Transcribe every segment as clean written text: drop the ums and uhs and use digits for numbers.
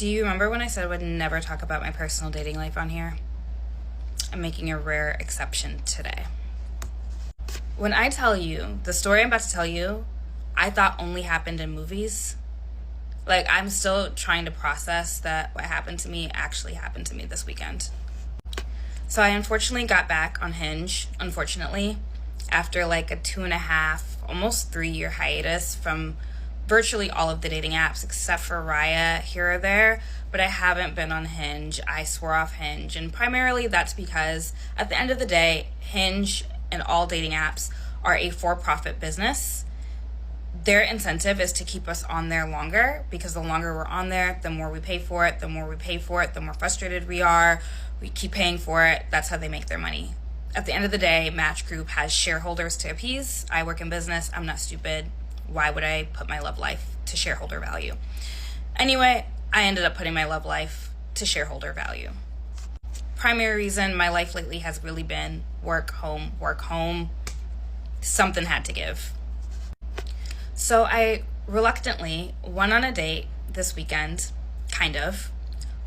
Do you remember when I said I would never talk about my personal dating life on here? I'm making a rare exception today. When I tell you, the story I'm about to tell you, I thought only happened in movies. Like, I'm still trying to process that what happened to me actually happened to me this weekend. So I unfortunately got back on Hinge, after like a 2.5, almost 3-year hiatus from virtually all of the dating apps except for Raya here or there, but I haven't been on Hinge. I swore off Hinge, and primarily that's because at the end of the day, Hinge and all dating apps are a for-profit business. Their incentive is to keep us on there longer, because the longer we're on there, the more we pay for it, the more frustrated we are. We keep paying for it. That's how they make their money. At the end of the day, Match Group has shareholders to appease. I work in business. I'm not stupid. Why would I put my love life to shareholder value? Anyway, I ended up putting my love life to shareholder value. Primary reason, my life lately has really been work, home. Something had to give. So I reluctantly went on a date this weekend,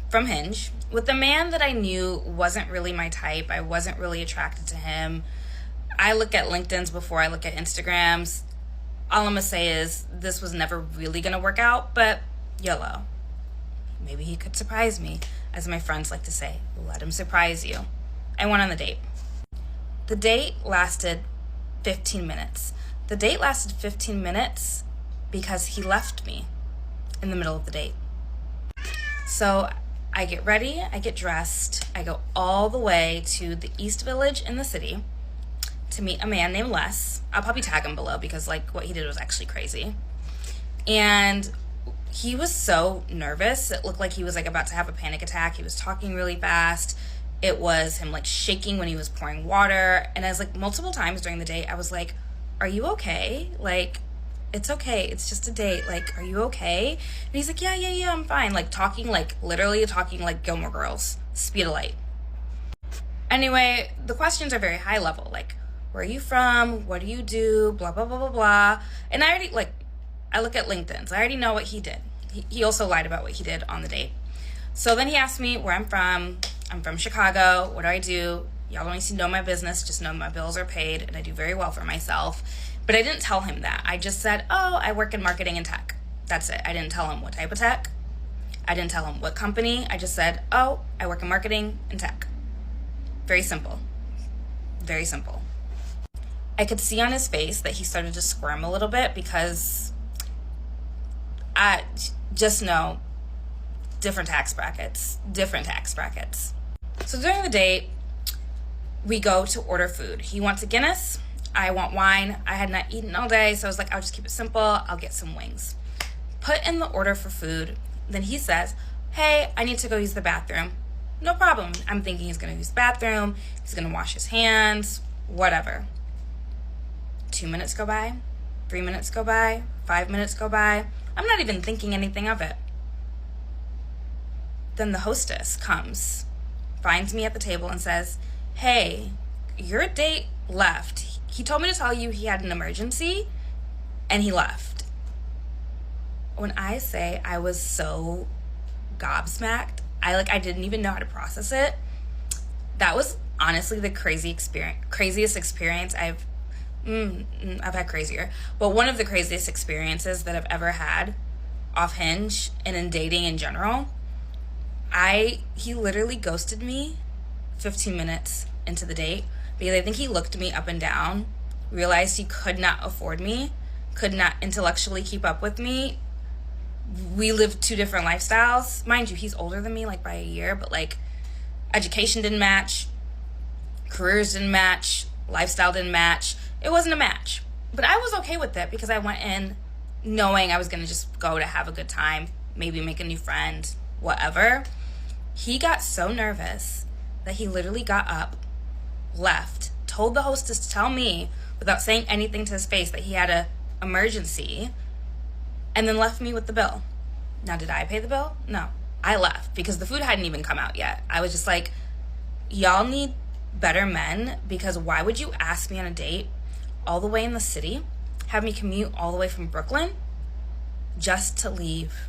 from Hinge, with a man that I knew wasn't really my type. I wasn't really attracted to him. I look at LinkedIn's before I look at Instagram's. All I'm gonna say is this was never really gonna work out, but YOLO. Maybe he could surprise me, as my friends like to say. Let him surprise you. I went on the date. The date lasted 15 minutes. The date lasted 15 minutes because he left me in the middle of the date. So I get ready, I get dressed, I go all the way to the East Village in the city to meet a man named Les. I'll probably tag him below because what he did was actually crazy. And he was so nervous. It looked like he was about to have a panic attack. He was talking really fast. It was him shaking when he was pouring water. And as multiple times during the date, I was like, are you okay? It's okay. It's just a date. Are you okay? And he's like, yeah, I'm fine. Literally talking like Gilmore Girls. Speed of light. Anyway, the questions are very high level. Where are you from? What do you do? Blah, blah, blah, blah, blah. And I already, I look at LinkedIn, so I already know what he did. He also lied about what he did on the date. So then he asked me where I'm from. I'm from Chicago. What do I do? Y'all don't need to know my business. Just know my bills are paid, and I do very well for myself. But I didn't tell him that. I just said, oh, I work in marketing and tech. That's it. I didn't tell him what type of tech. I didn't tell him what company. I just said, oh, I work in marketing and tech. Very simple. Very simple. I could see on his face that he started to squirm a little bit because I just know different tax brackets. So during the date, we go to order food. He wants a Guinness. I want wine. I had not eaten all day, so I was like, I'll just keep it simple. I'll get some wings. Put in the order for food. Then he says, hey, I need to go use the bathroom. No problem. I'm thinking he's going to use the bathroom. He's going to wash his hands, whatever. 2 minutes go by, 3 minutes go by, 5 minutes go by. I'm not even thinking anything of it. Then the hostess comes, finds me at the table and says, hey, your date left. He told me to tell you he had an emergency and he left. When I say I was so gobsmacked, I didn't even know how to process it. That was honestly the craziest experience I've had crazier, but one of the craziest experiences that I've ever had off Hinge and in dating in general. He literally ghosted me 15 minutes into the date because I think he looked me up and down, realized he could not afford me, could not intellectually keep up with me. We lived 2 different lifestyles. Mind you, he's older than me by a year, but education didn't match, careers didn't match, lifestyle didn't match. It wasn't a match. But I was okay with it because I went in knowing I was going to just go to have a good time, maybe make a new friend, whatever. He got so nervous that he literally got up, left, told the hostess to tell me without saying anything to his face that he had an emergency, and then left me with the bill. Now, did I pay the bill? No. I left because the food hadn't even come out yet. I was just like, y'all need better men, because why would you ask me on a date all the way in the city, have me commute all the way from Brooklyn just to leave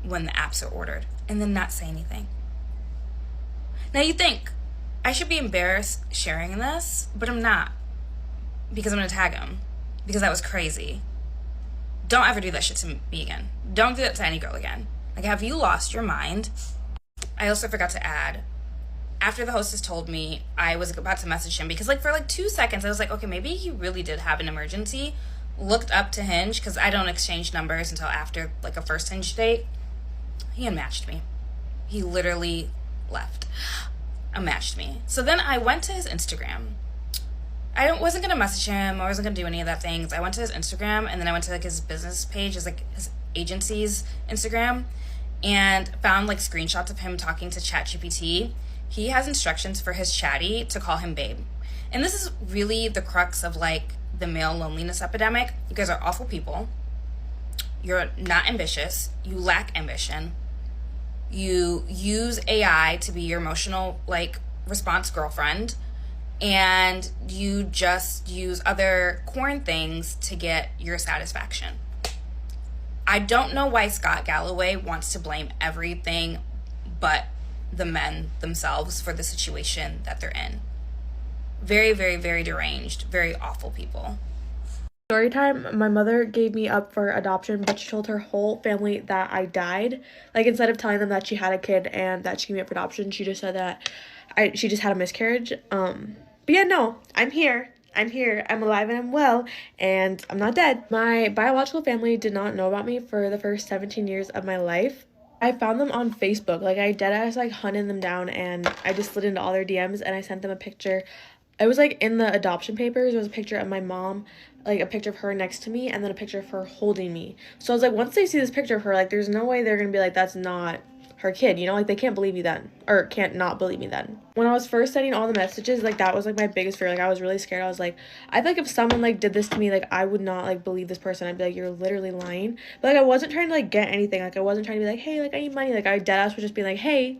when the apps are ordered and then not say anything. Now you think I should be embarrassed sharing this, but I'm not, because I'm gonna tag him, because that was crazy. Don't ever do that shit to me again. Don't do that to any girl again. Like, have you lost your mind? I also forgot to add, after the hostess told me, I was about to message him because, like, for like 2 seconds I was like, okay, maybe he really did have an emergency. Looked up to Hinge, because I don't exchange numbers until after like a first Hinge date. He unmatched me. He literally left. Unmatched me. So then I went to his Instagram. I wasn't gonna message him. I wasn't gonna do any of that things. I went to his Instagram, and then I went to like his business page, his agency's Instagram, and found like screenshots of him talking to ChatGPT. He has instructions for his chatty to call him babe. And this is really the crux of like the male loneliness epidemic. You guys are awful people. You're not ambitious. You lack ambition. You use AI to be your emotional like response girlfriend, and you just use other corn things to get your satisfaction. I don't know why Scott Galloway wants to blame everything but the men themselves for the situation that they're in. Very, very, very deranged, very awful people. Story time, my mother gave me up for adoption, but she told her whole family that I died. Like, instead of telling them that she had a kid and that she gave me up for adoption, she just said that she just had a miscarriage. But yeah, no, I'm here. I'm alive and I'm well, and I'm not dead. My biological family did not know about me for the first 17 years of my life. I found them on Facebook. Like, I deadass like hunted them down, and I just slid into all their DMs and I sent them a picture. It was like in the adoption papers, there was a picture of my mom, like a picture of her next to me, and then a picture of her holding me. So I was like, once they see this picture of her, like, there's no way they're gonna be like, that's not her kid, you know? Like, they can't believe me then, or can't not believe me then. When I was first sending all the messages, like, that was like my biggest fear. Like, I was really scared. I was like, I feel like if someone like did this to me, like, I would not like believe this person. I'd be like, you're literally lying. But like, I wasn't trying to like get anything. Like, I wasn't trying to be like, hey, like, I need money. Like, I deadass was just being like, hey,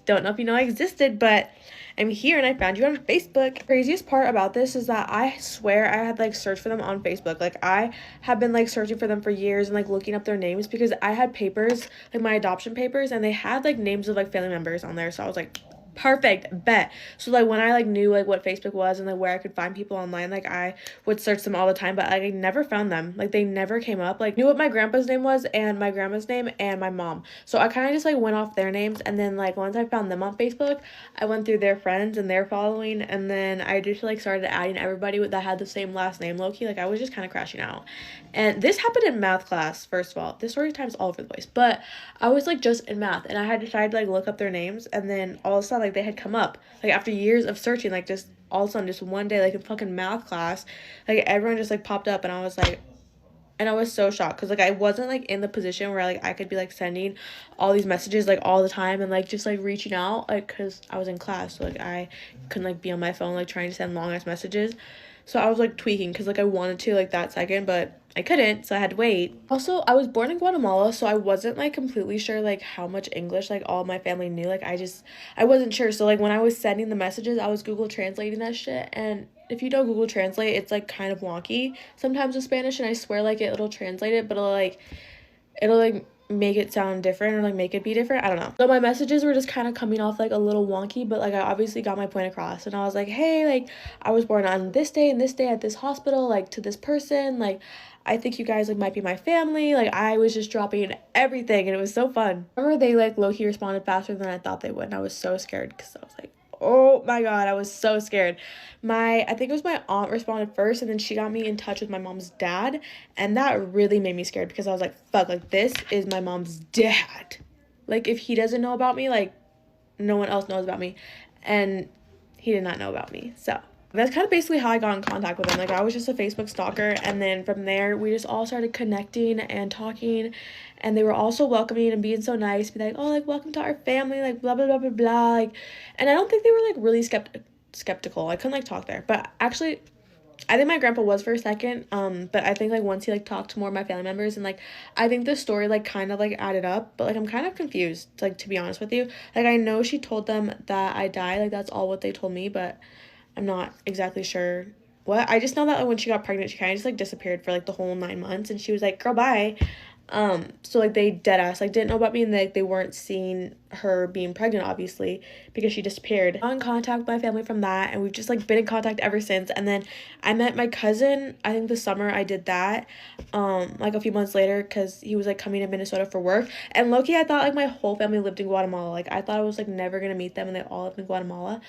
don't know if you know I existed, but I'm here and I found you on Facebook. Craziest part about this is that I swear I had like searched for them on Facebook. Like, I have been like searching for them for years and like looking up their names, because I had papers, like my adoption papers, and they had like names of like family members on there. So I was like, perfect, bet. So like when I like knew like what Facebook was and like where I could find people online, like I would search them all the time, but like I never found them. Like, they never came up. Like, knew what my grandpa's name was and my grandma's name and my mom. So I kind of just like went off their names, and then like once I found them on Facebook, I went through their friends and their following, and then I just like started adding everybody that had the same last name, low-key. Like, I was just kind of crashing out. And this happened in math class. First of all, this story time's all over the place, but I was like just in math, and I had decided to like look up their names, and then all of a sudden like they had come up, like after years of searching, like just all of a sudden just one day, like in fucking math class, like everyone just like popped up, and I was like, and I was so shocked, because like I wasn't like in the position where like I could be like sending all these messages like all the time and like just like reaching out, like, because I was in class, so like I couldn't like be on my phone like trying to send long ass messages. So I was like tweaking, because like I wanted to like that second, but I couldn't, so I had to wait. Also, I was born in Guatemala, so I wasn't like completely sure like how much English like all my family knew. Like, I wasn't sure. So like when I was sending the messages, I was Google translating that shit, and if you don't Google translate, it's like kind of wonky sometimes with Spanish, and I swear like it'll translate it, but it'll like make it sound different, or like make it be different. I don't know. So my messages were just kind of coming off like a little wonky, but like I obviously got my point across, and I was like, hey, like, I was born on this day and this day at this hospital, like, to this person, like, I think you guys like might be my family. Like, I was just dropping everything, and it was so fun. Remember, they like low-key responded faster than I thought they would, and I was so scared, because I was like, oh my god, I was so scared. I think it was my aunt responded first, and then she got me in touch with my mom's dad, and that really made me scared, because I was like, fuck, like, this is my mom's dad. Like, if he doesn't know about me, like, no one else knows about me, and he did not know about me. So that's kind of basically how I got in contact with him. Like, I was just a Facebook stalker, and then from there we just all started connecting and talking, and they were also welcoming and being so nice, be like, oh, like, welcome to our family, like, blah blah blah blah blah, like, and I don't think they were like really skeptical. I couldn't like talk there, but actually I think my grandpa was for a second, but I think like once he like talked to more of my family members, and like I think the story like kind of like added up, but like I'm kind of confused, like, to be honest with you. Like, I know she told them that I died, like that's all what they told me, but I'm not exactly sure what. I just know that like, when she got pregnant, she kind of just like disappeared for like the whole 9 months, and she was like, girl, bye. So like they dead ass like didn't know about me, and they weren't seeing her being pregnant, obviously, because she disappeared. I'm in contact with my family from that, and we've just like been in contact ever since. And then I met my cousin, I think the summer I did that, like a few months later, because he was like coming to Minnesota for work. And low-key I thought like my whole family lived in Guatemala. Like I thought I was like never gonna meet them, and they all lived in Guatemala.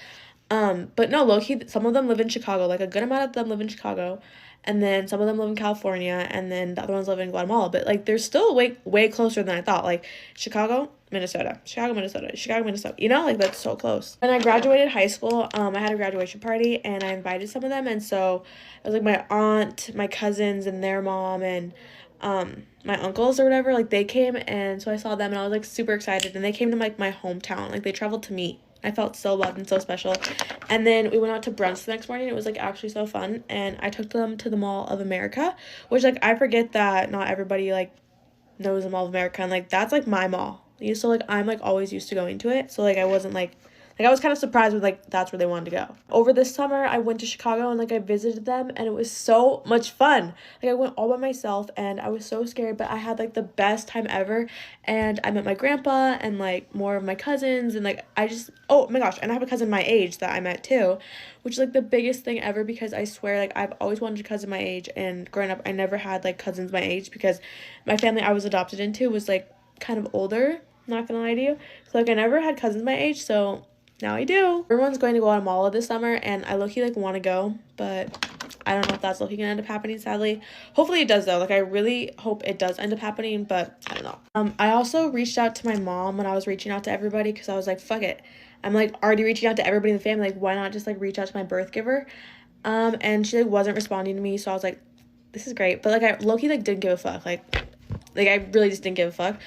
But no, low-key, some of them live in Chicago. Like a good amount of them live in Chicago, and then some of them live in California, and then the other ones live in Guatemala. But like they're still way closer than I thought. Like Chicago, Minnesota, Chicago, Minnesota, Chicago, Minnesota. You know, like that's so close. When I graduated high school, I had a graduation party, and I invited some of them, and so it was like my aunt, my cousins, and their mom, and my uncles or whatever. Like they came, and so I saw them, and I was like super excited. And they came to like my hometown. Like they traveled to meet. I felt so loved and so special. And then we went out to brunch the next morning. It was like actually so fun. And I took them to the Mall of America, which like I forget that not everybody like knows the Mall of America, and like that's like my mall. So like I'm like always used to going to it. So like I wasn't like I was kind of surprised with like that's where they wanted to go. Over this summer I went to Chicago, and like I visited them, and it was so much fun. Like I went all by myself, and I was so scared, but I had like the best time ever. And I met my grandpa and like more of my cousins, and like I just, oh my gosh, and I have a cousin my age that I met too, which is like the biggest thing ever, because I swear like I've always wanted a cousin my age, and growing up I never had like cousins my age because my family I was adopted into was like kind of older, not gonna lie to you. So like I never had cousins my age, so now I do. Everyone's going to Guatemala this summer, and I low-key like want to go, but I don't know if that's low-key gonna end up happening, sadly. Hopefully it does though. Like I really hope it does end up happening, but I don't know. I also reached out to my mom when I was reaching out to everybody, because I was like, fuck it. I'm like already reaching out to everybody in the family. Like why not just like reach out to my birth giver? And she like wasn't responding to me, so I was like, this is great. But like I low-key like didn't give a fuck. Like I really just didn't give a fuck.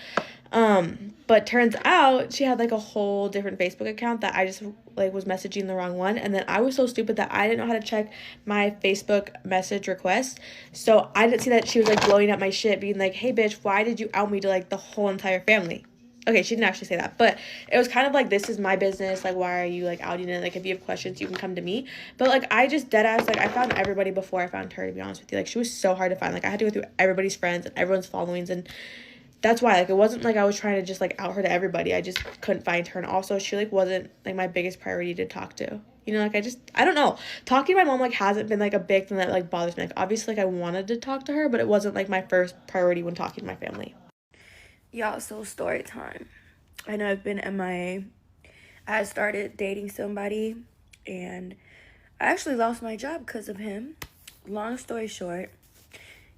But turns out she had like a whole different Facebook account that I just like was messaging the wrong one. And then I was so stupid that I didn't know how to check my Facebook message request. So I didn't see that she was like blowing up my shit, being like, hey bitch, why did you out me to like the whole entire family? Okay, she didn't actually say that, but it was kind of like, this is my business, like why are you like outing it? Like if you have questions you can come to me. But like I just dead ass, like I found everybody before I found her, to be honest with you. Like she was so hard to find. Like I had to go through everybody's friends and everyone's followings, and that's why like it wasn't like I was trying to just like out her to everybody. I just couldn't find her. And also she like wasn't like my biggest priority to talk to. You know, like I don't know, talking to my mom like hasn't been like a big thing that like bothers me. Like obviously like I wanted to talk to her, but it wasn't like my first priority when talking to my family. Y'all, so story time. I know I've been MIA. I started dating somebody, and I actually lost my job because of him. Long story short,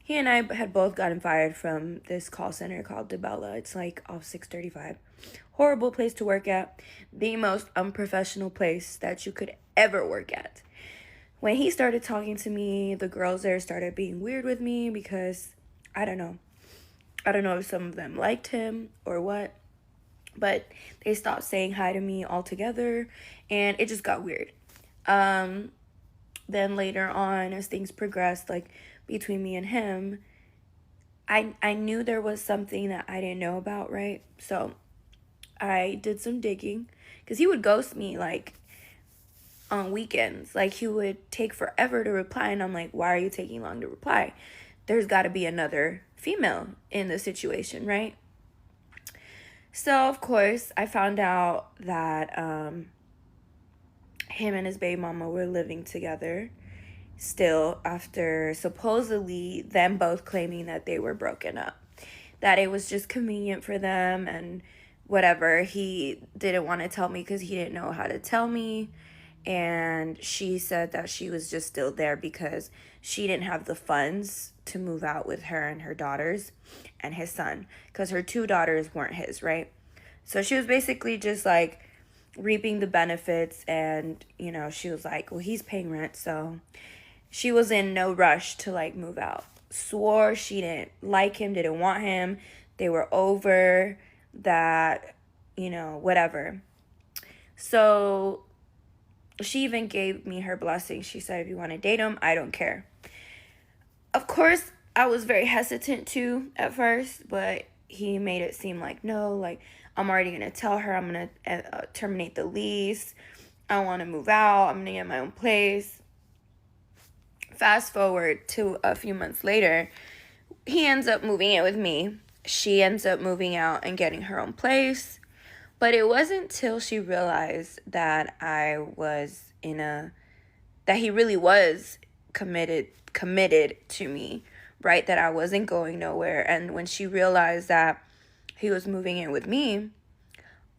he and I had both gotten fired from this call center called DeBella. It's like off 635. Horrible place to work at. The most unprofessional place that you could ever work at. When he started talking to me, the girls there started being weird with me because I don't know. I don't know if some of them liked him or what, but they stopped saying hi to me altogether, and it just got weird. Then later on, as things progressed, like between me and him, I knew there was something that I didn't know about, right? So I did some digging, because he would ghost me like on weekends. Like he would take forever to reply, and I'm like, why are you taking long to reply? There's got to be another female in the situation, right? So of course I found out that him and his baby mama were living together still, after supposedly them both claiming that they were broken up, that it was just convenient for them and whatever. He didn't want to tell me because he didn't know how to tell me, and she said that she was just still there because she didn't have the funds to move out with her and her daughters and his son, because her two daughters weren't his, right? So she was basically just like reaping the benefits, and you know, she was like, well, he's paying rent, so she was in no rush to like move out. Swore she didn't like him, didn't want him, they were over that, you know, whatever. So she even gave me her blessing. She said, if you want to date him, I don't care. Of course, I was very hesitant to at first, but he made it seem like, no, like I'm already going to tell her I'm going to terminate the lease. I want to move out. I'm going to get my own place. Fast forward to a few months later, he ends up moving in with me. she ends up moving out and getting her own place. But it wasn't till she realized that that he really was committed to me, right? That I wasn't going nowhere. And when she realized that he was moving in with me,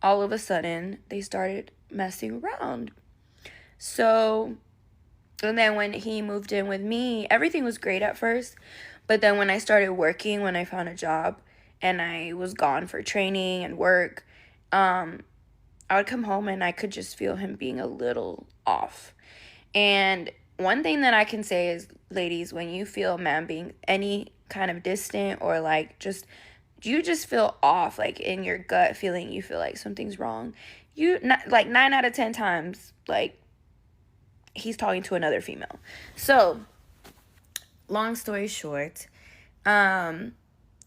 all of a sudden they started messing around. So, and then when he moved in with me, everything was great at first. But then when I started working, when I found a job and I was gone for training and work, I would come home and I could just feel him being a little off. And one thing that I can say is, ladies, when you feel a man being any kind of distant or like you just feel off, like in your gut feeling, you feel like something's wrong. Like 9 out of 10 times, like he's talking to another female. So, long story short,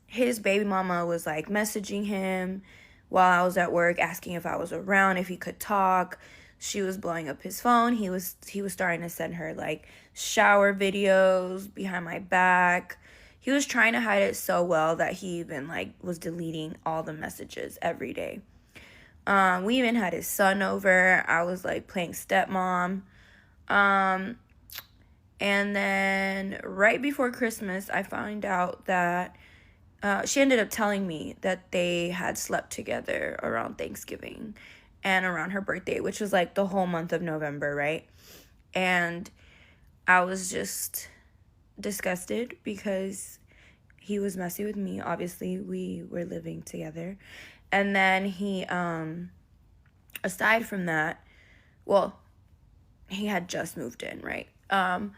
his baby mama was like messaging him while I was at work, asking if I was around, if he could talk. She was blowing up his phone. He was starting to send her like shower videos behind my back. He was trying to hide it so well that he even like was deleting all the messages every day. We even had his son over. I was like playing stepmom. And then right before Christmas, I found out that she ended up telling me that they had slept together around Thanksgiving and around her birthday, which was like the whole month of November, right? And I was just disgusted because he was messy with me. Obviously, we were living together. And then he, aside from that, well, he had just moved in, right? And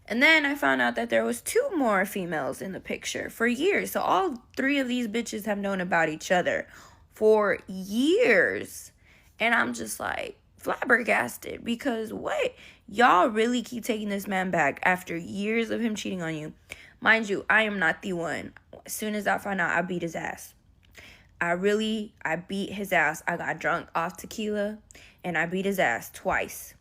then I found out that there was 2 more females in the picture for years. So all 3 of these bitches have known about each other for years. And I'm just like flabbergasted because what? Y'all really keep taking this man back after years of him cheating on you. Mind you, I am not the one. As soon as I found out, I beat his ass. I beat his ass. I got drunk off tequila and I beat his ass twice.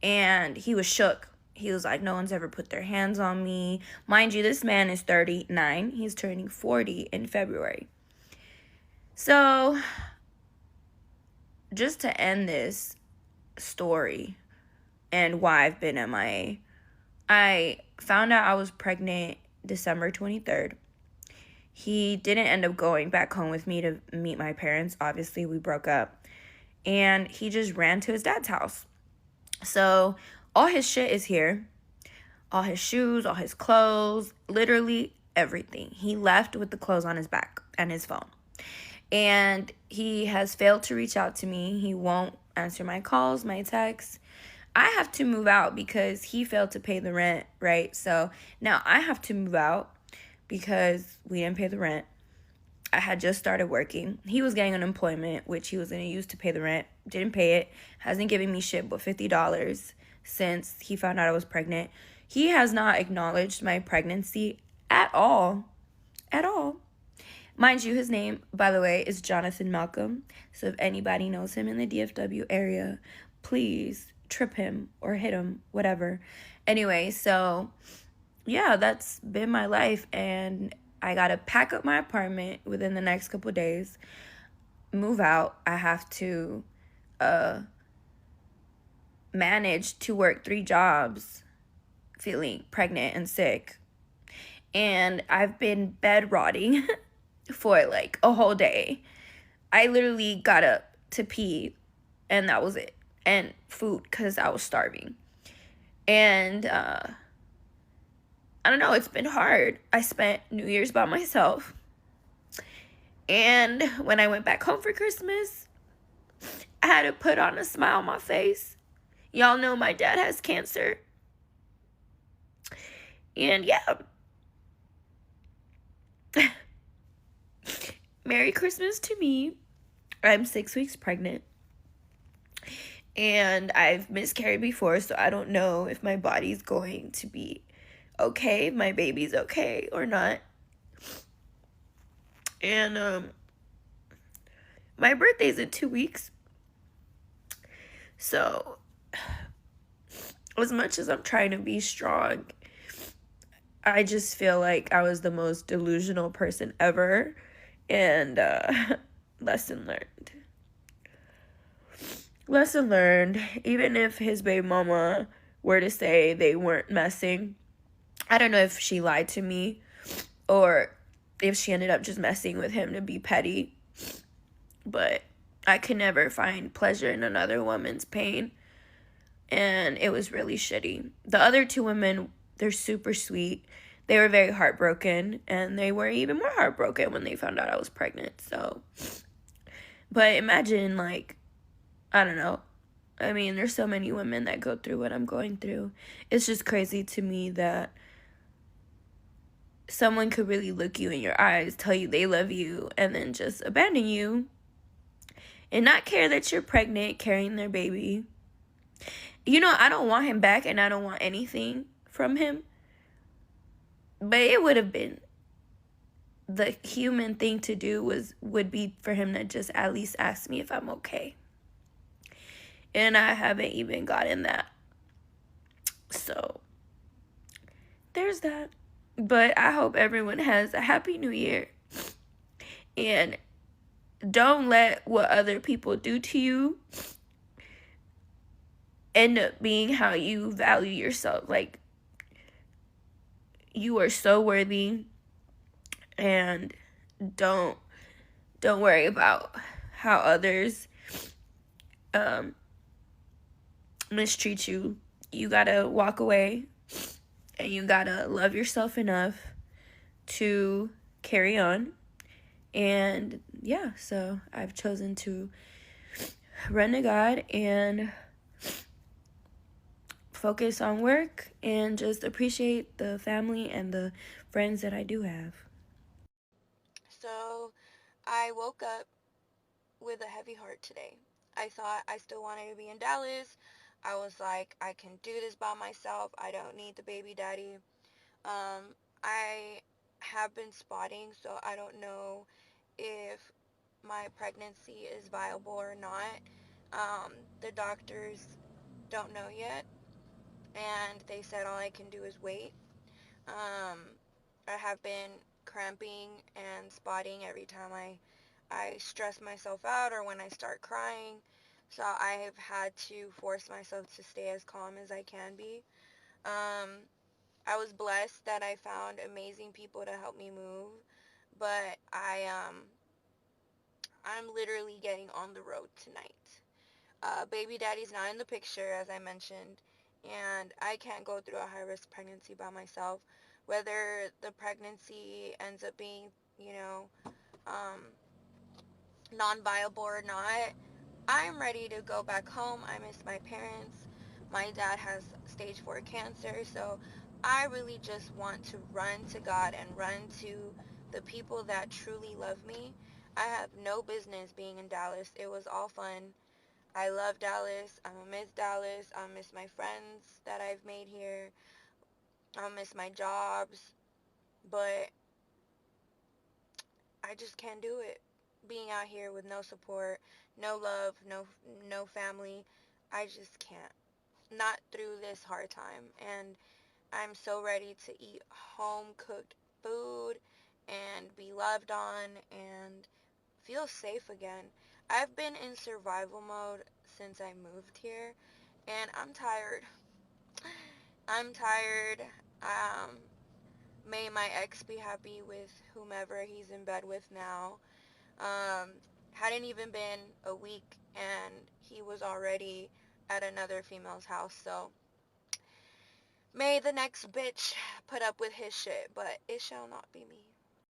And he was shook. He was like, no one's ever put their hands on me. Mind you, this man is 39. He's turning 40 in February. So, just to end this story and why I've been MIA, I found out I was pregnant December 23rd. He didn't end up going back home with me to meet my parents. Obviously, we broke up. And he just ran to his dad's house. So, all his shit is here. All his shoes, all his clothes, literally everything. He left with the clothes on his back and his phone. And he has failed to reach out to me. He won't answer my calls, my texts. I have to move out because he failed to pay the rent, right? So now I have to move out because we didn't pay the rent. I had just started working. He was getting unemployment, which he was going to use to pay the rent. Didn't pay it. Hasn't given me shit but $50 since he found out I was pregnant. He has not acknowledged my pregnancy at all. At all. Mind you, his name, by the way, is Jonathan Malcolm. So if anybody knows him in the DFW area, please trip him or hit him, whatever. Anyway, so yeah, that's been my life. And I got to pack up my apartment within the next couple of days, move out. I have to manage to work 3 jobs, feeling pregnant and sick. And I've been bed rotting for like a whole day. I literally got up to pee and that was it. And food because I was starving. And I don't know, it's been hard. I spent New Year's by myself. And when I went back home for Christmas, I had to put on a smile on my face. Y'all know my dad has cancer. And yeah. Merry Christmas to me. I'm 6 weeks pregnant. And I've miscarried before, so I don't know if my body's going to be okay, if my baby's okay or not. And my birthday's in 2 weeks. So as much as I'm trying to be strong, I just feel like I was the most delusional person ever. And lesson learned. Lesson learned. Even if his baby mama were to say they weren't messing, I don't know if she lied to me or if she ended up just messing with him to be petty. But I could never find pleasure in another woman's pain. And it was really shitty. The other two women, they're super sweet. They were very heartbroken, and they were even more heartbroken when they found out I was pregnant. So, but imagine, like, I don't know. I mean, there's so many women that go through what I'm going through. It's just crazy to me that someone could really look you in your eyes, tell you they love you, and then just abandon you and not care that you're pregnant, carrying their baby. You know, I don't want him back, and I don't want anything from him. But it would have been the human thing to do would be for him to just at least ask me if I'm okay. And I haven't even gotten that. So there's that. But I hope everyone has a happy new year. And don't let what other people do to you end up being how you value yourself. Like, you are so worthy, and don't worry about how others mistreat you. You gotta walk away, and you gotta love yourself enough to carry on. And yeah, so I've chosen to run to God and focus on work and just appreciate the family and the friends that I do have. So I woke up with a heavy heart today. I thought I still wanted to be in Dallas. I was like, I can do this by myself. I don't need the baby daddy. I have been spotting, so I don't know if my pregnancy is viable or not. The doctors don't know yet, and they said all I can do is wait. Um, I have been cramping and spotting every time I stress myself out or when I start crying. So I have had to force myself to stay as calm as I can be. Um, I was blessed that I found amazing people to help me move, but I'm literally getting on the road tonight. Baby daddy's not in the picture, as I mentioned, and I can't go through a high-risk pregnancy by myself. Whether the pregnancy ends up being, you know, um, non-viable or not, I'm ready to go back home. I miss my parents. My dad has stage 4 cancer, so I really just want to run to God and run to the people that truly love me. I have no business being in Dallas. It was all fun. I love Dallas. I'm gonna miss Dallas. I miss my friends that I've made here. I miss my jobs. But I just can't do it. Being out here with no support, no love, no family. I just can't. Not through this hard time. And I'm so ready to eat home cooked food and be loved on and feel safe again. I've been in survival mode since I moved here, and I'm tired. I'm tired. Um, May my ex be happy with whomever he's in bed with now. Um, hadn't even been a week, and he was already at another female's house. So may the next bitch put up with his shit, but it shall not be me.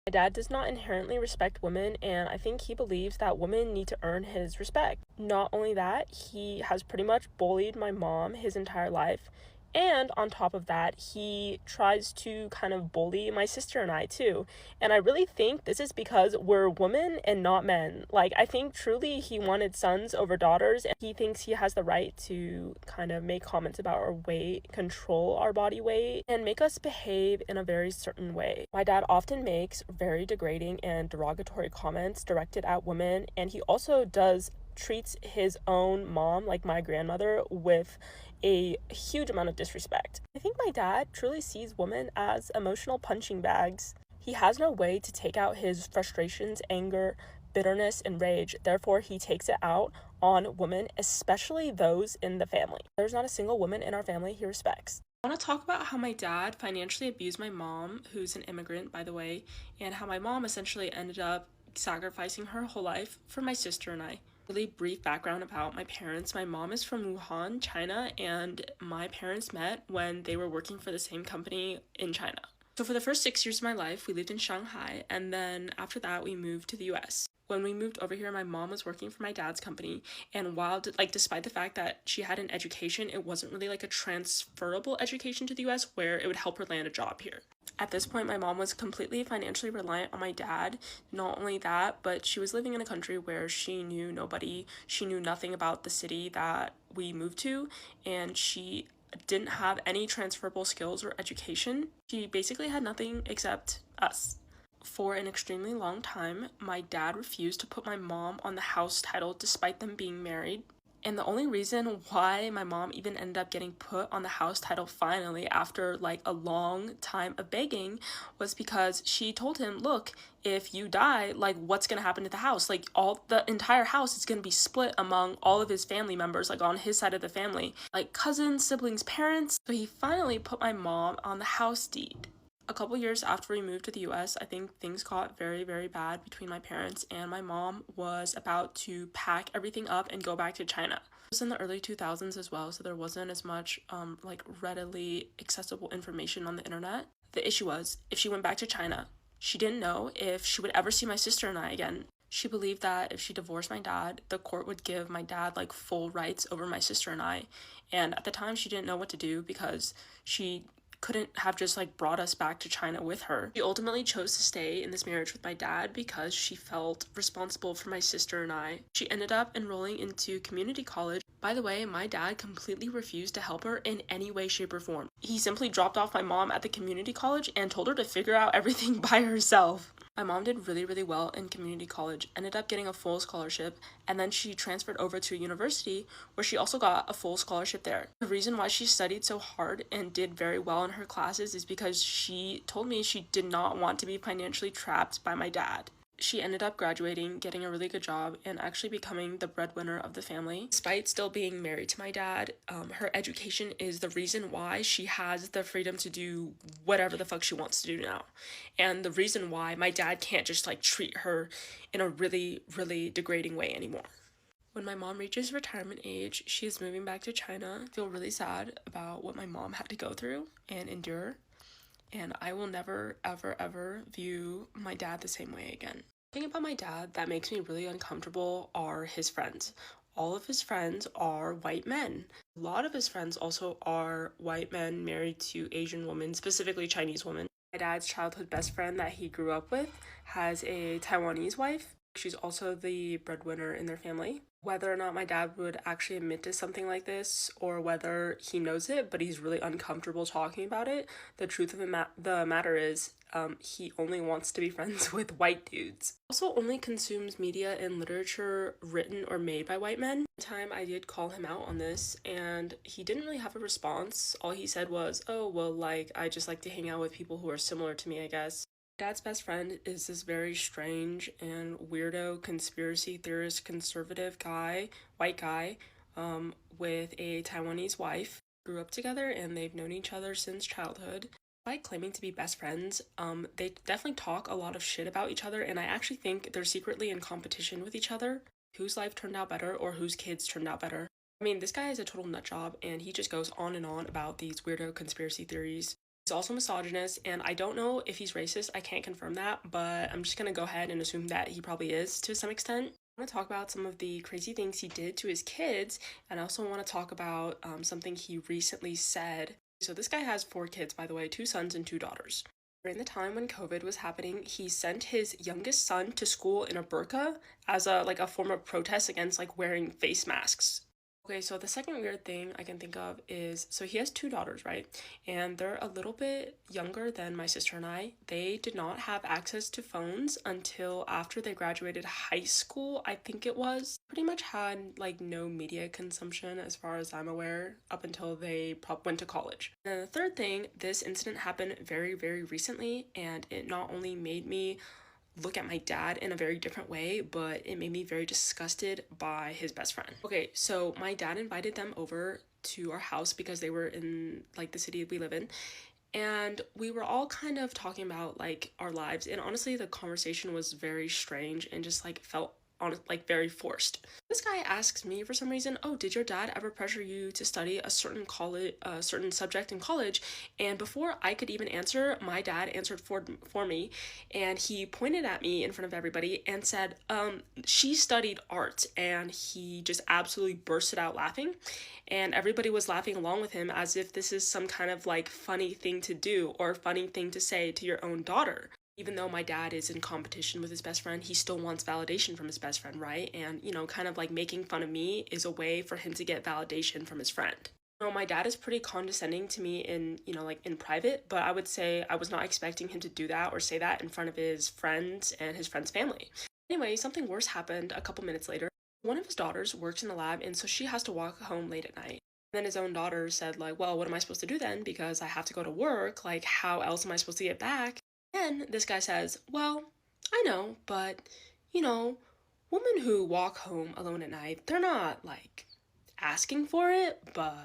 My dad does not inherently respect women, and I think he believes that women need to earn his respect. Not only that, he has pretty much bullied my mom his entire life. And on top of that, he tries to kind of bully my sister and I too. And I really think this is because we're women and not men. Like, I think truly he wanted sons over daughters, and he thinks he has the right to kind of make comments about our weight, control our body weight, and make us behave in a very certain way. My dad often makes very degrading and derogatory comments directed at women, and he also does treats his own mom, like my grandmother, with a huge amount of disrespect. I think my dad truly sees women as emotional punching bags. He has no way to take out his frustrations, anger, bitterness, and rage. Therefore, he takes it out on women, especially those in the family. There's not a single woman in our family he respects. I want to talk about how my dad financially abused my mom, who's an immigrant, by the way, and how my mom essentially ended up sacrificing her whole life for my sister and I. Really brief background about my parents. My mom is from Wuhan, China, and my parents met when they were working for the same company in China. So for the first 6 years of my life, we lived in Shanghai, and then after that, we moved to the US. When we moved over here, my mom was working for my dad's company, and while, despite the fact that she had an education, it wasn't really like a transferable education to the US where it would help her land a job here. At this point, my mom was completely financially reliant on my dad. Not only that, but she was living in a country where she knew nobody, she knew nothing about the city that we moved to, and she didn't have any transferable skills or education. She basically had nothing except us. For an extremely long time, my dad refused to put my mom on the house title despite them being married. And the only reason why my mom even ended up getting put on the house title finally after like a long time of begging was because she told him, look, if you die, like what's gonna happen to the house? Like the entire house is gonna be split among all of his family members, like on his side of the family, like cousins, siblings, parents. So he finally put my mom on the house deed. A couple years after we moved to the US, I think things got very, very bad between my parents, and my mom was about to pack everything up and go back to China. It was in the early 2000s as well, so there wasn't as much readily accessible information on the internet. The issue was, if she went back to China, she didn't know if she would ever see my sister and I again. She believed that if she divorced my dad, the court would give my dad like full rights over my sister and I. And at the time, she didn't know what to do because she couldn't have just like brought us back to China with her. She ultimately chose to stay in this marriage with my dad because she felt responsible for my sister and I. She ended up enrolling into community college. By the way, my dad completely refused to help her in any way, shape, or form. He simply dropped off my mom at the community college and told her to figure out everything by herself. My mom did really, really well in community college, ended up getting a full scholarship, and then she transferred over to a university where she also got a full scholarship there. The reason why she studied so hard and did very well in her classes is because she told me she did not want to be financially trapped by my dad. She ended up graduating, getting a really good job, and actually becoming the breadwinner of the family. Despite still being married to my dad, her education is the reason why she has the freedom to do whatever the fuck she wants to do now. And the reason why my dad can't just like treat her in a really, really degrading way anymore. When my mom reaches retirement age, she is moving back to China. I feel really sad about what my mom had to go through and endure. And I will never, ever, ever view my dad the same way again. The thing about my dad that makes me really uncomfortable are his friends. All of his friends are white men. A lot of his friends also are white men married to Asian women, specifically Chinese women. My dad's childhood best friend that he grew up with has a Taiwanese wife. She's also the breadwinner in their family. Whether or not my dad would actually admit to something like this or whether he knows it but he's really uncomfortable talking about it, the truth of the matter is he only wants to be friends with white dudes. Also only consumes media and literature written or made by white men. One time I did call him out on this and he didn't really have a response. All he said was, oh, well, like, I just like to hang out with people who are similar to me, I guess. Dad's best friend is this very strange and weirdo conspiracy theorist conservative guy, white guy, with a Taiwanese wife. Grew up together and they've known each other since childhood. By claiming to be best friends, they definitely talk a lot of shit about each other, and I actually think they're secretly in competition with each other. Whose life turned out better or whose kids turned out better. I mean, this guy is a total nutjob and he just goes on and on about these weirdo conspiracy theories. He's also misogynist, and I don't know if he's racist. I can't confirm that, but I'm just gonna go ahead and assume that he probably is to some extent. I want to talk about some of the crazy things he did to his kids, and I also want to talk about something he recently said. So this guy has 4 kids, by the way, 2 sons and 2 daughters. During the time when COVID was happening, he sent his youngest son to school in a burqa as a form of protest against like wearing face masks. Okay, so the second weird thing I can think of is, so he has two daughters, right? And they're a little bit younger than my sister and I. They did not have access to phones until after they graduated high school, I think it was. Pretty much had like no media consumption as far as I'm aware up until they went to college. And then the third thing, this incident happened very, very recently, and it not only made me look at my dad in a very different way, but it made me very disgusted by his best friend. Okay, so my dad invited them over to our house because they were in like the city we live in, and we were all kind of talking about like our lives, and honestly the conversation was very strange and just like felt like very forced. This guy asks me for some reason, oh, did your dad ever pressure you to study a certain subject in college? And before I could even answer, my dad answered for me, and he pointed at me in front of everybody and said, she studied art, and he just absolutely bursted out laughing, and everybody was laughing along with him as if this is some kind of like funny thing to do or funny thing to say to your own daughter. Even though my dad is in competition with his best friend, he still wants validation from his best friend, right? And, you know, kind of like making fun of me is a way for him to get validation from his friend. You know, my dad is pretty condescending to me in, you know, like in private, but I would say I was not expecting him to do that or say that in front of his friends and his friend's family. Anyway, something worse happened a couple minutes later. One of his daughters works in the lab, and so she has to walk home late at night. Then his own daughter said, like, well, what am I supposed to do then? Because I have to go to work. Like, how else am I supposed to get back? Then this guy says, well, I know, but, you know, women who walk home alone at night, they're not, like, asking for it, but,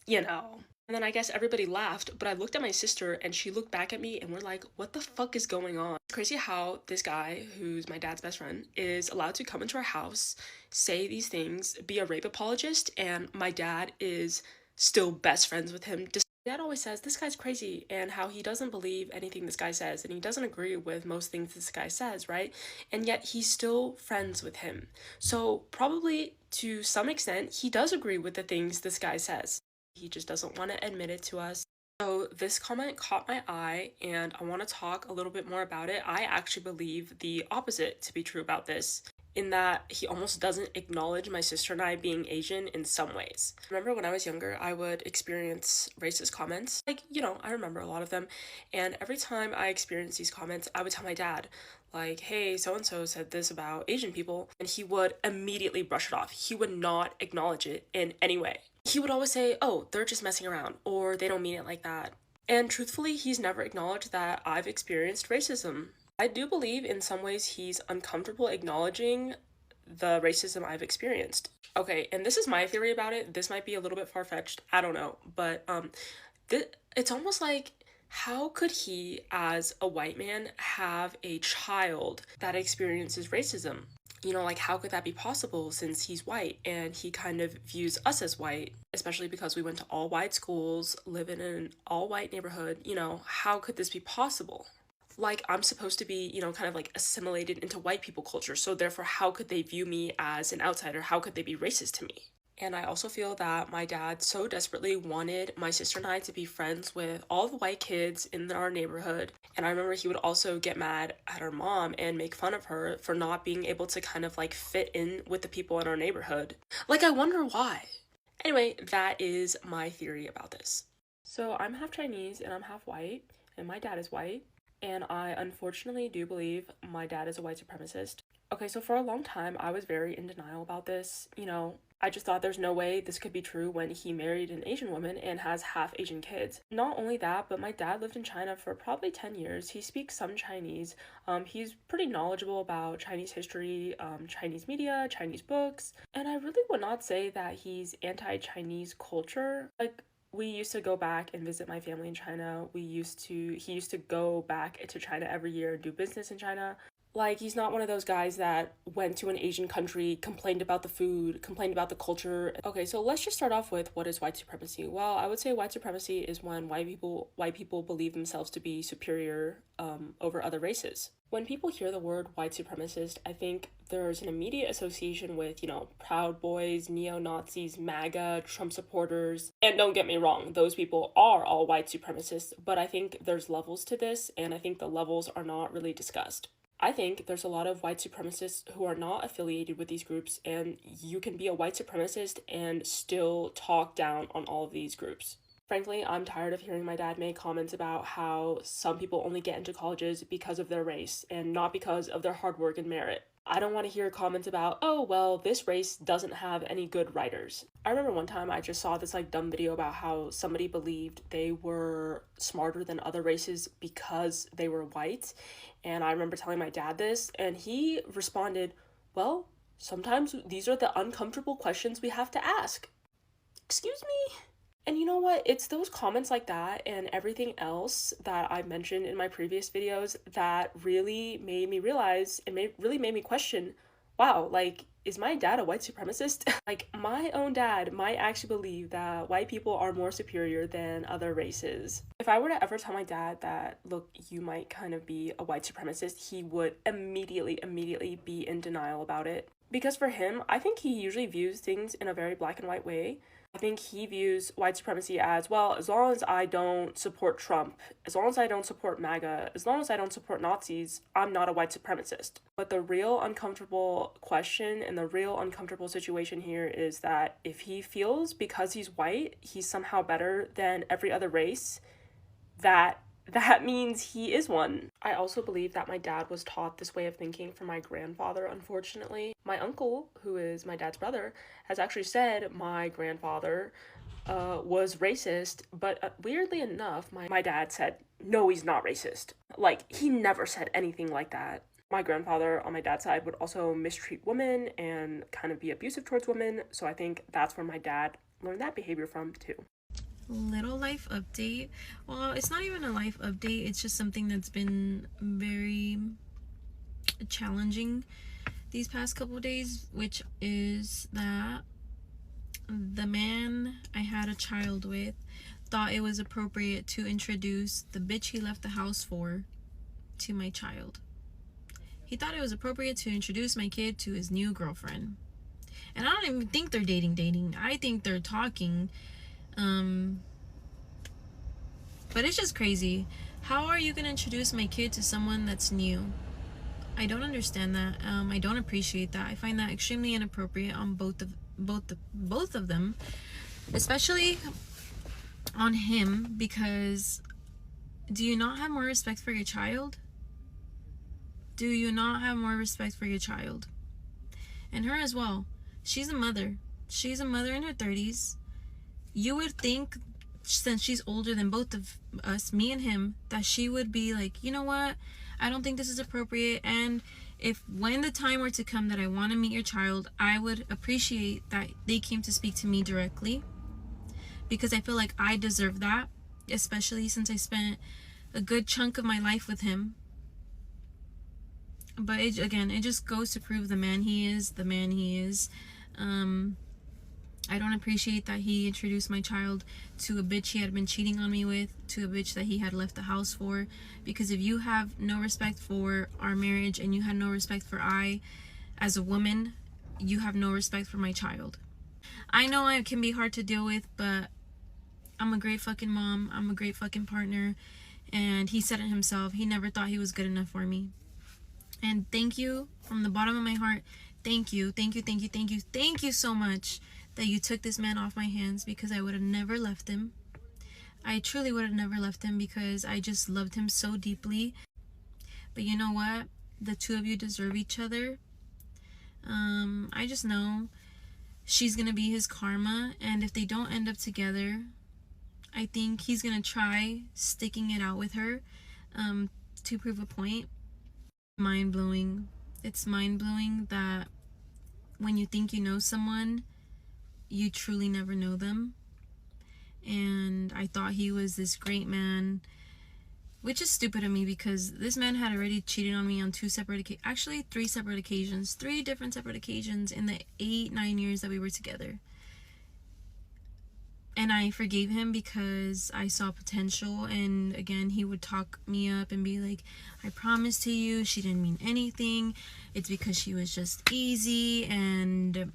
you know. And then I guess everybody laughed, but I looked at my sister and she looked back at me and we're like, what the fuck is going on? It's crazy how this guy, who's my dad's best friend, is allowed to come into our house, say these things, be a rape apologist, and my dad is still best friends with him. Dad always says this guy's crazy and how he doesn't believe anything this guy says and he doesn't agree with most things this guy says, right? And yet he's still friends with him. So probably to some extent, he does agree with the things this guy says. He just doesn't want to admit it to us. So this comment caught my eye and I want to talk a little bit more about it. I actually believe the opposite to be true about this, in that he almost doesn't acknowledge my sister and I being Asian in some ways. I remember when I was younger, I would experience racist comments. Like, you know, I remember a lot of them. And every time I experienced these comments, I would tell my dad, like, hey, so-and-so said this about Asian people. And he would immediately brush it off. He would not acknowledge it in any way. He would always say, oh, they're just messing around, or they don't mean it like that. And truthfully, he's never acknowledged that I've experienced racism. I do believe in some ways he's uncomfortable acknowledging the racism I've experienced. Okay, and this is my theory about it. This might be a little bit far-fetched. I don't know. But it's almost like, how could he, as a white man, have a child that experiences racism? You know, like, how could that be possible since he's white and he kind of views us as white, especially because we went to all white schools, live in an all white neighborhood? You know, how could this be possible? Like, I'm supposed to be, you know, kind of like assimilated into white people culture, so therefore how could they view me as an outsider? How could they be racist to me? And I also feel that my dad so desperately wanted my sister and I to be friends with all the white kids in our neighborhood. And I remember he would also get mad at our mom and make fun of her for not being able to kind of like fit in with the people in our neighborhood. Like, I wonder why. Anyway, that is my theory about this. So I'm half Chinese and I'm half white, and my dad is white. And I unfortunately do believe my dad is a white supremacist. Okay, so for a long time, I was very in denial about this. You know, I just thought there's no way this could be true when he married an Asian woman and has half Asian kids. Not only that, but my dad lived in China for probably 10 years. He speaks some Chinese. He's pretty knowledgeable about Chinese history, Chinese media, Chinese books. And I really would not say that he's anti-Chinese culture. Like, we used to go back and visit my family in China. He used to go back to China every year and do business in China. Like, he's not one of those guys that went to an Asian country, complained about the food, complained about the culture. Okay, so let's just start off with, what is white supremacy? Well, I would say white supremacy is when white people believe themselves to be superior over other races. When people hear the word white supremacist, I think there's an immediate association with, you know, Proud Boys, neo-Nazis, MAGA, Trump supporters. And don't get me wrong, those people are all white supremacists, but I think there's levels to this, and I think the levels are not really discussed. I think there's a lot of white supremacists who are not affiliated with these groups, and you can be a white supremacist and still talk down on all of these groups. Frankly, I'm tired of hearing my dad make comments about how some people only get into colleges because of their race and not because of their hard work and merit. I don't want to hear comments about, oh, well, this race doesn't have any good writers. I remember one time I just saw this like dumb video about how somebody believed they were smarter than other races because they were white. And I remember telling my dad this, and he responded, well, sometimes these are the uncomfortable questions we have to ask. Excuse me? And you know what? It's those comments like that and everything else that I mentioned in my previous videos that really made me realize and really made me question, wow, like, is my dad a white supremacist? Like, my own dad might actually believe that white people are more superior than other races. If I were to ever tell my dad that, look, you might kind of be a white supremacist, he would immediately be in denial about it. Because for him, I think he usually views things in a very black and white way. I think he views white supremacy as, well, as long as I don't support Trump, as long as I don't support MAGA, as long as I don't support Nazis, I'm not a white supremacist. But the real uncomfortable question and the real uncomfortable situation here is that if he feels because he's white, he's somehow better than every other race, that means he is one. I also believe that my dad was taught this way of thinking from my grandfather, unfortunately. My uncle, who is my dad's brother, has actually said my grandfather was racist, but weirdly enough, my dad said, no, he's not racist. Like, he never said anything like that. My grandfather on my dad's side would also mistreat women and kind of be abusive towards women, so I think that's where my dad learned that behavior from too. Little life update. Well, it's not even a life update, it's just something that's been very challenging these past couple days, which is that the man I had a child with thought it was appropriate to introduce the bitch he left the house for to my child. He thought it was appropriate to introduce my kid to his new girlfriend. And I don't even think they're dating. I think they're talking. But it's just crazy. How are you gonna introduce my kid to someone that's new? I don't understand that. I don't appreciate that. I find that extremely inappropriate on both of them, especially on him, because do you not have more respect for your child? Do you not have more respect for your child? And her as well. She's a mother. She's a mother in her 30s. You would think, since she's older than both of us, me and him, that she would be like, you know what? I don't think this is appropriate. And if when the time were to come that I want to meet your child, I would appreciate that they came to speak to me directly, because I feel like I deserve that, especially since I spent a good chunk of my life with him. But it just goes to prove the man he is. I don't appreciate that he introduced my child to a bitch he had been cheating on me with, to a bitch that he had left the house for. Because if you have no respect for our marriage and you had no respect for I as a woman, you have no respect for my child. I know it can be hard to deal with, but I'm a great fucking mom. I'm a great fucking partner. And he said it himself. He never thought he was good enough for me. And thank you from the bottom of my heart. Thank you so much that you took this man off my hands, because I would have never left him. I truly would have never left him, because I just loved him so deeply. But you know what? The two of you deserve each other. I just know she's gonna be his karma, and if they don't end up together, I think he's gonna try sticking it out with her to prove a point. Mind-blowing. It's mind-blowing that when you think you know someone, you truly never know them. And I thought he was this great man, which is stupid of me, because this man had already cheated on me on three different separate occasions in the 8-9 years that we were together. And I forgave him because I saw potential. And again, he would talk me up and be like, I promise to you, she didn't mean anything. It's because she was just easy and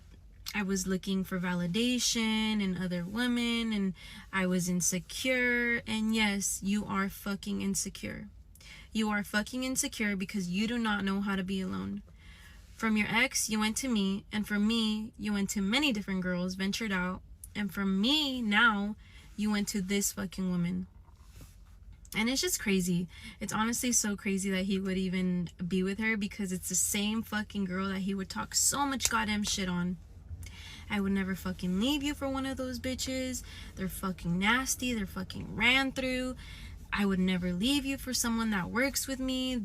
I was looking for validation in other women and I was insecure. And yes, you are fucking insecure. You are fucking insecure because you do not know how to be alone. From your ex, you went to me, and from me, you went to many different girls, ventured out, and from me, now, you went to this fucking woman. And it's just crazy. It's honestly so crazy that he would even be with her, because it's the same fucking girl that he would talk so much goddamn shit on. I would never fucking leave you for one of those bitches. They're fucking nasty. They're fucking ran through. I would never leave you for someone that works with me.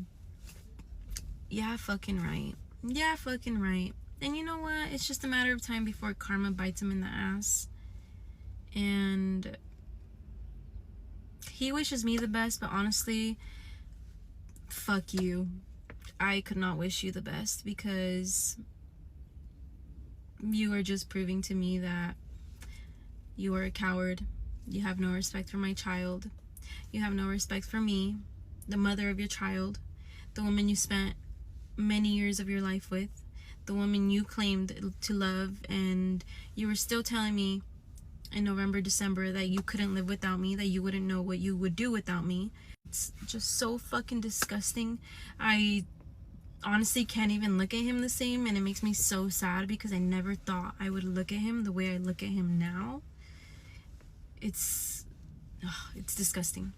Yeah, fucking right. Yeah, fucking right. And you know what? It's just a matter of time before karma bites him in the ass. And he wishes me the best, but honestly, fuck you. I could not wish you the best, because you are just proving to me that you are a coward. You have no respect for my child. You have no respect for me, the mother of your child, the woman you spent many years of your life with, the woman you claimed to love, and you were still telling me in November, December that you couldn't live without me, that you wouldn't know what you would do without me. It's just so fucking disgusting. I honestly can't even look at him the same, and it makes me so sad because I never thought I would look at him the way I look at him now. It's disgusting.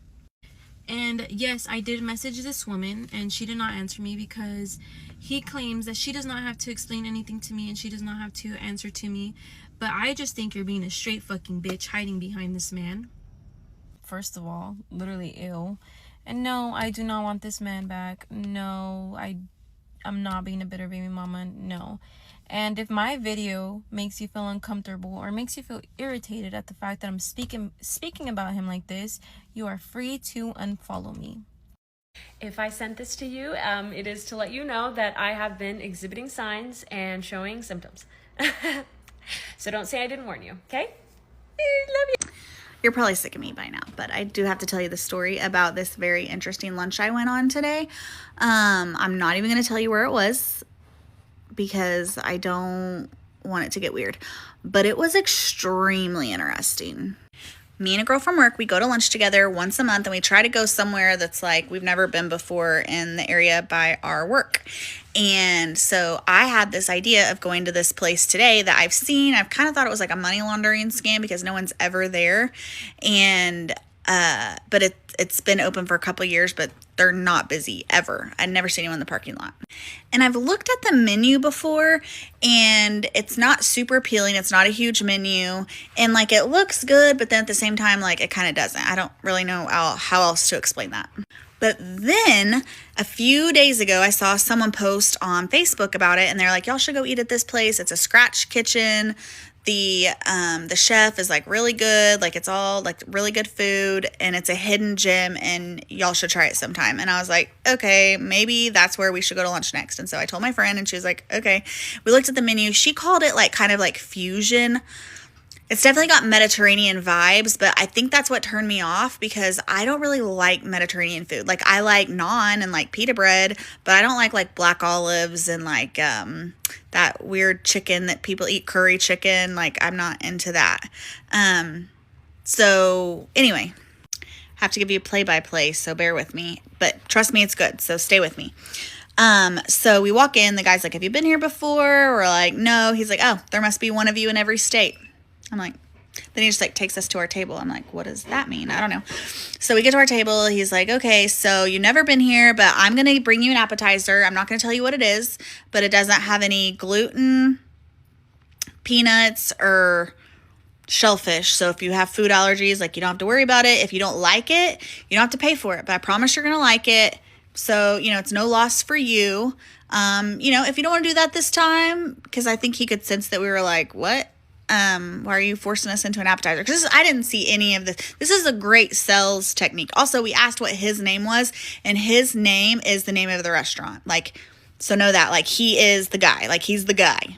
And yes, I did message this woman, and she did not answer me because he claims that she does not have to explain anything to me and she does not have to answer to me. But I just think you're being a straight fucking bitch hiding behind this man. First of all, literally ill. And no, I do not want this man back. No, I'm not being a bitter baby mama. No. And if my video makes you feel uncomfortable or makes you feel irritated at the fact that I'm speaking about him like this, you are free to unfollow me. If I sent this to you, it is to let you know that I have been exhibiting signs and showing symptoms. So don't say I didn't warn you, okay? Love you. You're probably sick of me by now, but I do have to tell you the story about this very interesting lunch I went on today. I'm not even going to tell you where it was because I don't want it to get weird, but it was extremely interesting. Me and a girl from work, we go to lunch together once a month, and we try to go somewhere that's like we've never been before in the area by our work. And so I had this idea of going to this place today that I've seen. I've kind of thought it was like a money laundering scam because no one's ever there. And but it's been open for a couple of years, but they're not busy ever. I'd never seen anyone in the parking lot. And I've looked at the menu before, and it's not super appealing. It's not a huge menu, and like it looks good, but then at the same time, like it kind of doesn't. I don't really know how else to explain that. But then a few days ago, I saw someone post on Facebook about it, and they're like, y'all should go eat at this place. It's a scratch kitchen. The chef is like really good. Like it's all like really good food, and it's a hidden gem, and y'all should try it sometime. And I was like, okay, maybe that's where we should go to lunch next. And so I told my friend, and she was like, okay. We looked at the menu. She called it like kind of like fusion. It's definitely got Mediterranean vibes, but I think that's what turned me off because I don't really like Mediterranean food. Like I like naan and like pita bread, but I don't like black olives and like that weird chicken that people eat, curry chicken. Like I'm not into that. So anyway, have to give you a play-by-play, so bear with me. But trust me, it's good, so stay with me. So we walk in, the guy's like, have you been here before? We're like, no. He's like, oh, there must be one of you in every state. I'm like, then he just like takes us to our table. I'm like, what does that mean? I don't know. So we get to our table. He's like, okay, so you've never been here, but I'm going to bring you an appetizer. I'm not going to tell you what it is, but it doesn't have any gluten, peanuts, or shellfish. So if you have food allergies, like you don't have to worry about it. If you don't like it, you don't have to pay for it, but I promise you're going to like it. So, it's no loss for you. If you don't want to do that this time, because I think he could sense that we were like, what? Why are you forcing us into an appetizer? Because I didn't see any of this. This is a great sales technique. Also, we asked what his name was, and his name is the name of the restaurant. Like, so know that. Like, he is the guy. Like, he's the guy.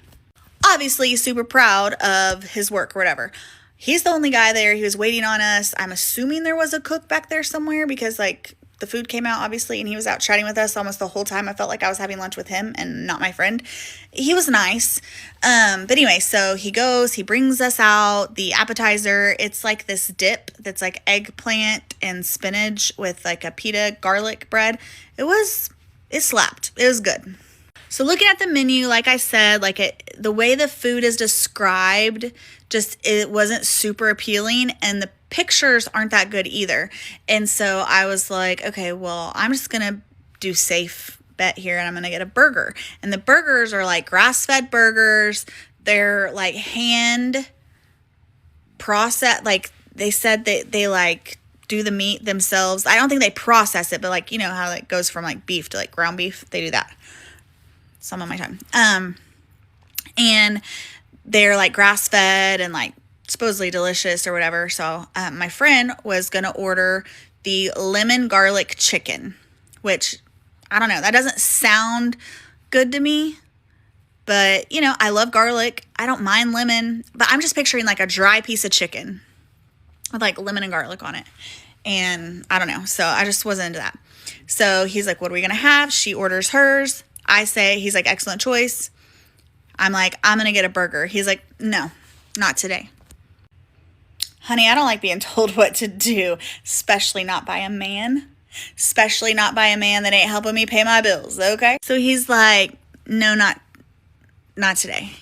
Obviously, he's super proud of his work or whatever. He's the only guy there. He was waiting on us. I'm assuming there was a cook back there somewhere because, like, the food came out, obviously, and he was out chatting with us almost the whole time. I felt like I was having lunch with him and not my friend. He was nice. But anyway, so he goes, he brings us out the appetizer. It's like this dip that's like eggplant and spinach with like a pita garlic bread. It slapped. It was good. So looking at the menu, like I said, the way the food is described, just it wasn't super appealing, and the pictures aren't that good either. And so I was like, okay, well, I'm just gonna do safe bet here, and I'm gonna get a burger. And the burgers are like grass-fed burgers. They're like hand processed. Like they said they like do the meat themselves. I don't think they process it, but like, you know how it goes from like beef to like ground beef. They do that. Some of my time. And they're like grass fed and like supposedly delicious or whatever. So my friend was going to order the lemon garlic chicken, which I don't know. That doesn't sound good to me, but you know, I love garlic. I don't mind lemon, but I'm just picturing like a dry piece of chicken with like lemon and garlic on it. And I don't know. So I just wasn't into that. So he's like, what are we going to have? She orders hers. He's like, excellent choice. I'm like, I'm going to get a burger. He's like, no, not today. Honey, I don't like being told what to do, especially not by a man. Especially not by a man that ain't helping me pay my bills, okay? So he's like, no, not today.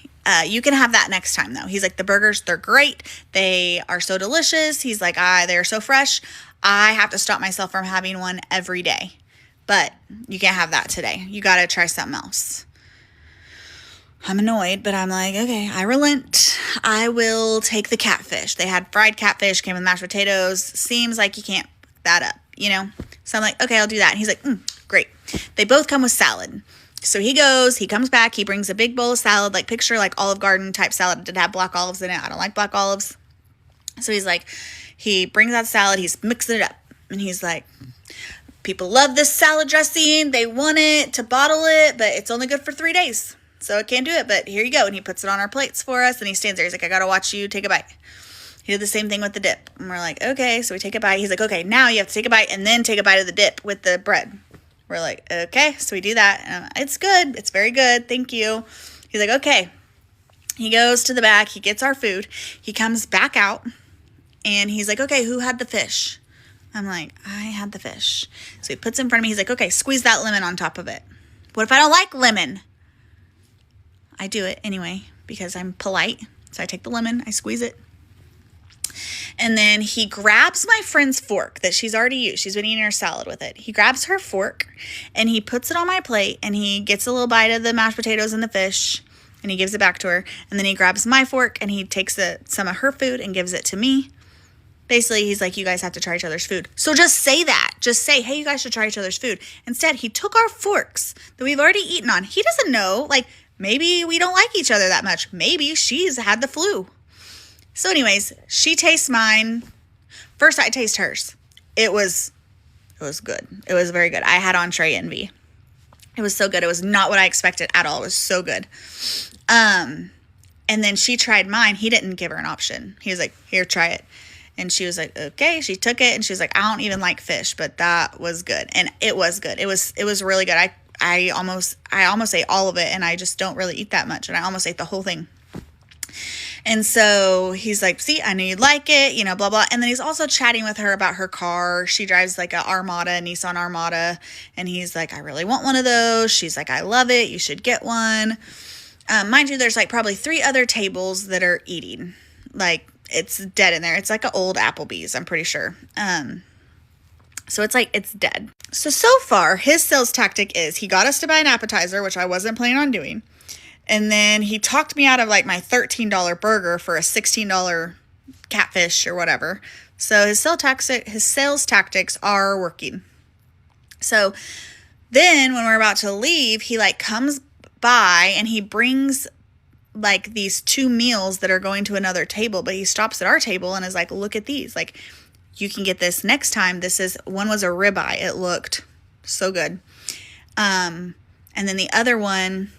You can have that next time, though. He's like, the burgers, they're great. They are so delicious. He's like, they're so fresh. I have to stop myself from having one every day. But you can't have that today. You got to try something else. I'm annoyed, but I'm like, okay, I relent. I will take the catfish. They had fried catfish, came with mashed potatoes. Seems like you can't fuck that up, you know? So I'm like, okay, I'll do that. And he's like, great. They both come with salad. So he comes back, he brings a big bowl of salad, like picture like Olive Garden type salad. It did have black olives in it. I don't like black olives. So he's like, he brings out salad, he's mixing it up. And he's like, people love this salad dressing. They want it to bottle it, but it's only good for 3 days. So I can't do it, but here you go. And he puts it on our plates for us, and he stands there. He's like, I got to watch you take a bite. He did the same thing with the dip. And we're like, okay. So we take a bite. He's like, okay, now you have to take a bite and then take a bite of the dip with the bread. We're like, okay. So we do that. And it's good. It's very good. Thank you. He's like, okay. He goes to the back. He gets our food. He comes back out, and he's like, okay, who had the fish? I'm like, I had the fish. So he puts it in front of me. He's like, okay, squeeze that lemon on top of it. What if I don't like lemon? I do it anyway because I'm polite. So I take the lemon, I squeeze it. And then he grabs my friend's fork that she's already used. She's been eating her salad with it. He grabs her fork and he puts it on my plate, and he gets a little bite of the mashed potatoes and the fish, and he gives it back to her. And then he grabs my fork and he takes some of her food and gives it to me. Basically, he's like, you guys have to try each other's food. So just say that. Just say, hey, you guys should try each other's food. Instead, he took our forks that we've already eaten on. He doesn't know. Like, maybe we don't like each other that much. Maybe she's had the flu. So anyways, she tastes mine. First, I taste hers. It was good. It was very good. I had entree envy. It was so good. It was not what I expected at all. It was so good. And then she tried mine. He didn't give her an option. He was like, here, try it. And she was like, okay. She took it and she was like, I don't even like fish, but that was good. And it was good. It was really good. I almost ate all of it, and I just don't really eat that much. And I almost ate the whole thing. And so he's like, see, I knew you'd like it, you know, blah, blah. And then he's also chatting with her about her car. She drives like a Nissan Armada. And he's like, I really want one of those. She's like, I love it. You should get one. Mind you, there's like probably 3 other tables that are eating. Like, it's dead in there. It's like an old Applebee's, I'm pretty sure. So it's like, it's dead. So far, his sales tactic is he got us to buy an appetizer, which I wasn't planning on doing. And then he talked me out of like my $13 burger for a $16 catfish or whatever. So his sales tactics are working. So then when we're about to leave, he like comes by and he brings like these 2 meals that are going to another table, but he stops at our table and is like, look at these. Like, you can get this next time. One was a ribeye. It looked so good. And then the other one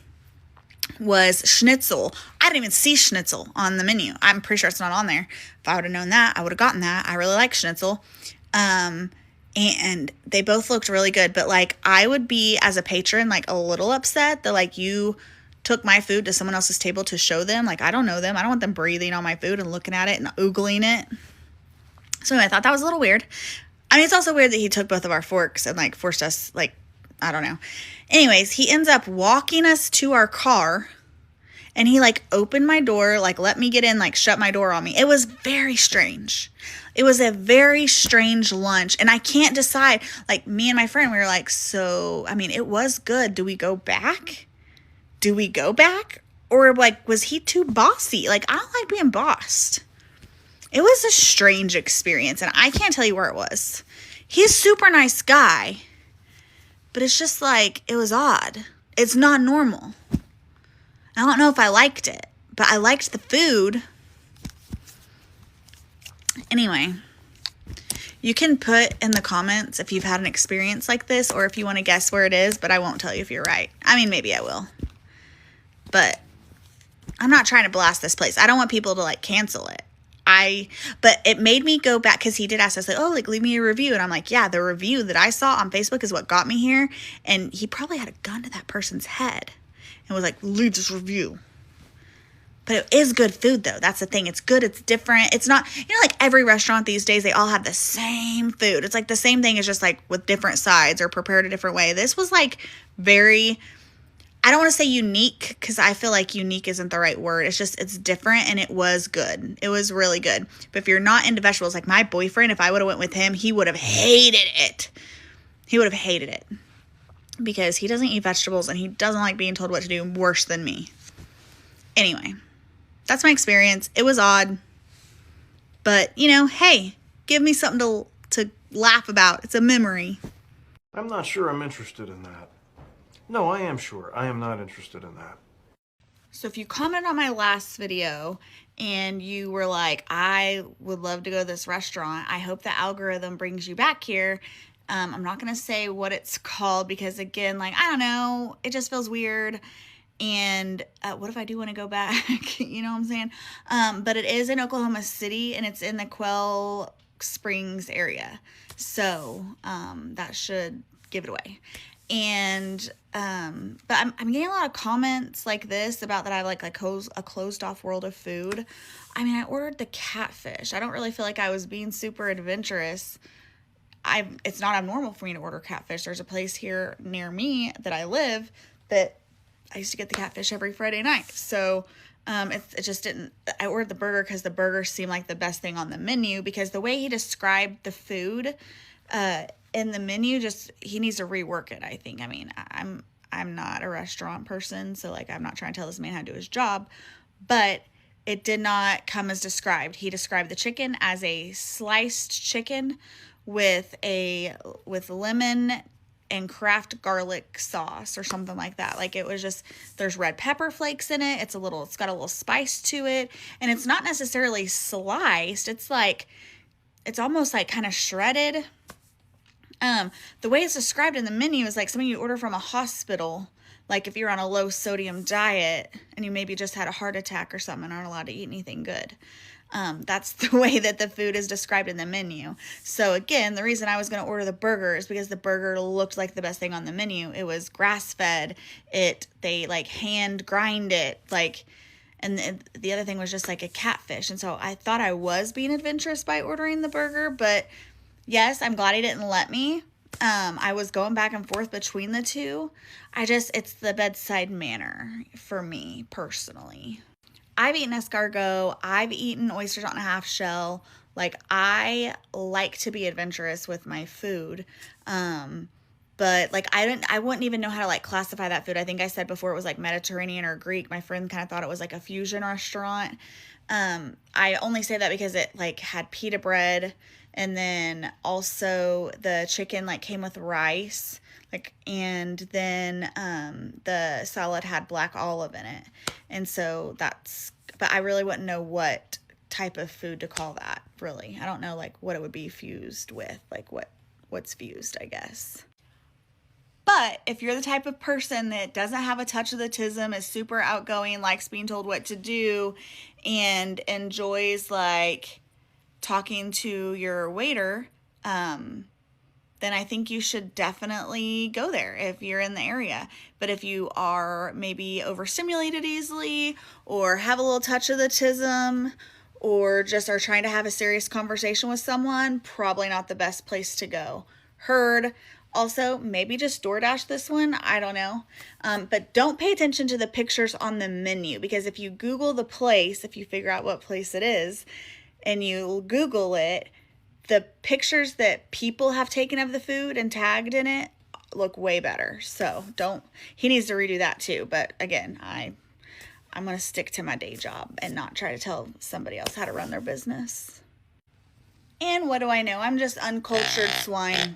was schnitzel. I didn't even see schnitzel on the menu. I'm pretty sure it's not on there. If I would have known that, I would have gotten that. I really like schnitzel. And and they both looked really good. But like, I would be, as a patron, like a little upset that like you took my food to someone else's table to show them. Like, I don't know them. I don't want them breathing on my food and looking at it and oogling it. So anyway, I thought that was a little weird. I mean, it's also weird that he took both of our forks and like forced us, like, I don't know. Anyways, he ends up walking us to our car, and he like opened my door, like let me get in, like shut my door on me. It was very strange. It was a very strange lunch, and I can't decide. Like, me and my friend, we were like, so, I mean, it was good. Do we go back? Do we go back? Or like, was he too bossy? Like, I don't like being bossed. It was a strange experience, and I can't tell you where it was. He's a super nice guy, but it's just like, it was odd. It's not normal. I don't know if I liked it, but I liked the food. Anyway, you can put in the comments if you've had an experience like this, or if you want to guess where it is, but I won't tell you if you're right. I mean, maybe I will. But I'm not trying to blast this place. I don't want people to like cancel it. But it made me go back, because he did ask us, like, oh, like, leave me a review. And I'm like, yeah, the review that I saw on Facebook is what got me here. And he probably had a gun to that person's head and was like, leave this review. But it is good food, though. That's the thing. It's good. It's different. It's not, you know, like every restaurant these days, they all have the same food. It's like the same thing, is just like with different sides or prepared a different way. This was like very, I don't want to say unique, because I feel like unique isn't the right word. It's just, it's different, and it was good. It was really good. But if you're not into vegetables, like my boyfriend, if I would have went with him, he would have hated it. He would have hated it, because he doesn't eat vegetables, and he doesn't like being told what to do worse than me. Anyway, that's my experience. It was odd, but you know, hey, give me something to laugh about. It's a memory. I'm not sure I'm interested in that. No, I am sure. I am not interested in that. So if you comment on my last video and you were like, I would love to go to this restaurant, I hope the algorithm brings you back here. I'm not going to say what it's called, because again, like, I don't know, it just feels weird. And what if I do want to go back? You know what I'm saying? But it is in Oklahoma City, and it's in the Quail Springs area. So that should give it away. And but I'm getting a lot of comments like this about that I like a closed off world of food. I mean, I ordered the catfish. I don't really feel like I was being super adventurous. It's not abnormal for me to order catfish. There's a place here near me that I live that I used to get the catfish every Friday night. So it just didn't. I ordered the burger because the burger seemed like the best thing on the menu, because the way he described the food in the menu, just, he needs to rework it, I think. I mean, I'm not a restaurant person, so like, I'm not trying to tell this man how to do his job, but it did not come as described. He described the chicken as a sliced chicken with lemon and Kraft garlic sauce or something like that. Like, it was just, there's red pepper flakes in it. It's got a little spice to it, and it's not necessarily sliced. It's like, it's almost like kind of shredded. The way it's described in the menu is like something you order from a hospital. Like if you're on a low sodium diet and you maybe just had a heart attack or something and aren't allowed to eat anything good. That's the way that the food is described in the menu. So again, the reason I was going to order the burger is because the burger looked like the best thing on the menu. It was grass fed. They like hand grind it, like, and the other thing was just like a catfish. And so I thought I was being adventurous by ordering the burger, but yes, I'm glad he didn't let me. I was going back and forth between the two. It's the bedside manner for me personally. I've eaten escargot. I've eaten oysters on a half shell. Like, I like to be adventurous with my food. But like, I wouldn't even know how to like classify that food. I think I said before it was like Mediterranean or Greek. My friend kind of thought it was like a fusion restaurant. I only say that because it like had pita bread, and then also the chicken like came with rice, like, and then the salad had black olive in it. And so but I really wouldn't know what type of food to call that, really. I don't know like what it would be fused with, like what's fused, I guess. But if you're the type of person that doesn't have a touch of the tism, is super outgoing, likes being told what to do, and enjoys like talking to your waiter, then I think you should definitely go there if you're in the area. But if you are maybe overstimulated easily, or have a little touch of the tism, or just are trying to have a serious conversation with someone, probably not the best place to go. Heard. Also, maybe just DoorDash this one. I don't know. But don't pay attention to the pictures on the menu, because if you Google the place, if you figure out what place it is, and you Google it, the pictures that people have taken of the food and tagged in it look way better. So he needs to redo that too. But again, I'm going to stick to my day job and not try to tell somebody else how to run their business. And what do I know? I'm just uncultured swine.